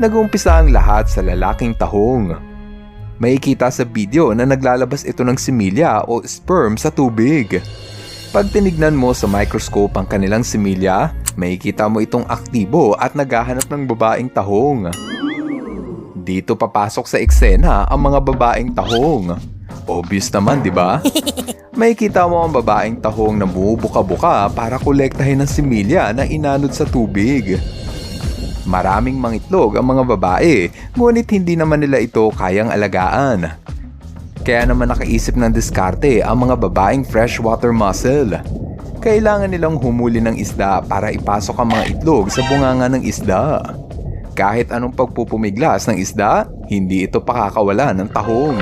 Nag-uumpisa ang lahat sa lalaking tahong. Makikita sa video na naglalabas ito ng similya o sperm sa tubig. Pag tinignan mo sa microscope ang kanilang similya, makikita mo itong aktibo at naghahanap ng babaeng tahong. Dito papasok sa eksena ang mga babaeng tahong. Obvious naman, di ba? Makikita mo ang babaeng tahong na bumubuka-buka para kolektahin ang similya na inanod sa tubig. Maraming mangitlog ang mga babae, ngunit hindi naman nila ito kayang alagaan. Kaya naman nakaisip ng diskarte ang mga babaeng freshwater mussel. Kailangan nilang humuli ng isda para ipasok ang mga itlog sa bunganga ng isda. Kahit anong pagpupumiglas ng isda, hindi ito pakakawala ng tahong.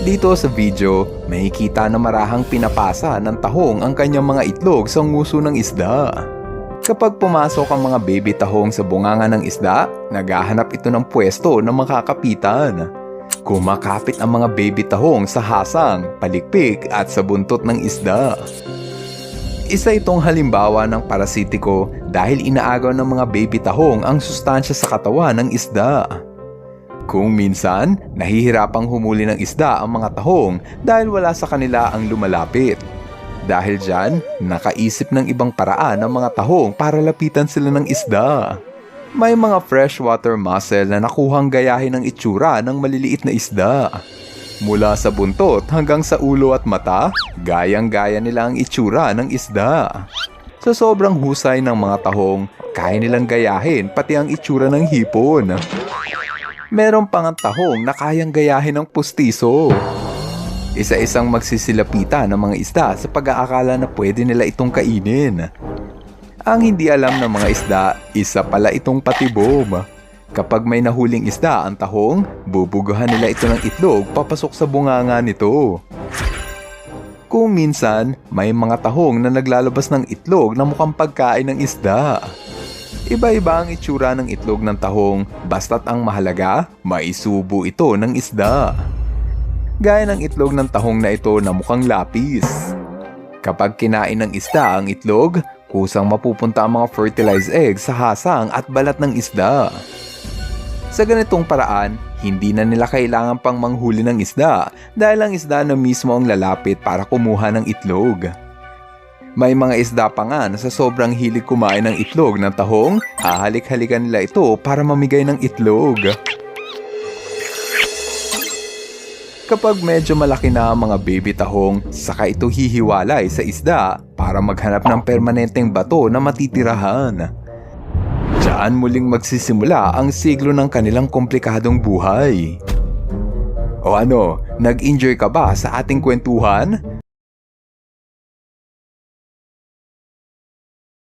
Dito sa video, makikita na marahang pinapasa ng tahong ang kanyang mga itlog sa nguso ng isda. Kapag pumasok ang mga baby tahong sa bunganga ng isda, naghahanap ito ng pwesto na makakapitan. Kumakapit ang mga baby tahong sa hasang, palikpik at sa buntot ng isda. Isa itong halimbawa ng parasitiko dahil inaagaw ng mga baby tahong ang sustansya sa katawan ng isda. Kung minsan, nahihirapang humuli ng isda ang mga tahong dahil wala sa kanila ang lumalapit. Dahil dyan, nakaisip ng ibang paraan ang mga tahong para lapitan sila ng isda. May mga freshwater mussel na nakuhang gayahin ng itsura ng maliliit na isda. Mula sa buntot hanggang sa ulo at mata, gayang-gaya nila ang itsura ng isda. Sa sobrang husay ng mga tahong, kaya nilang gayahin pati ang itsura ng hipon. Meron pang ang tahong na kayang gayahin ng pustiso. Isa-isang magsisilapitan ng mga isda sa pag-aakala na pwede nila itong kainin. Ang hindi alam ng mga isda, isa pala itong patibom. Kapag may nahuling isda ang tahong, bubugahan nila ito ng itlog papasok sa bunganga nito. Kung minsan, may mga tahong na naglalabas ng itlog na mukhang pagkain ng isda. Iba-iba ang itsura ng itlog ng tahong, basta't ang mahalaga, maisubo ito ng isda. Gaya ng itlog ng tahong na ito na mukhang lapis. Kapag kinain ng isda ang itlog, kusang mapupunta ang mga fertilized eggs sa hasang at balat ng isda. Sa ganitong paraan, hindi na nila kailangan pang manghuli ng isda dahil ang isda na mismo ang lalapit para kumuha ng itlog. May mga isda pa nga na sa sobrang hilig kumain ng itlog ng tahong, hahalik-halikan nila ito para mamigay ng itlog. Kapag medyo malaki na ang mga baby tahong, saka ito hihiwalay sa isda para maghanap ng permanenteng bato na matitirahan. Diyan muling magsisimula ang siglo ng kanilang komplikadong buhay. O ano, nag-enjoy ka ba sa ating kwentuhan?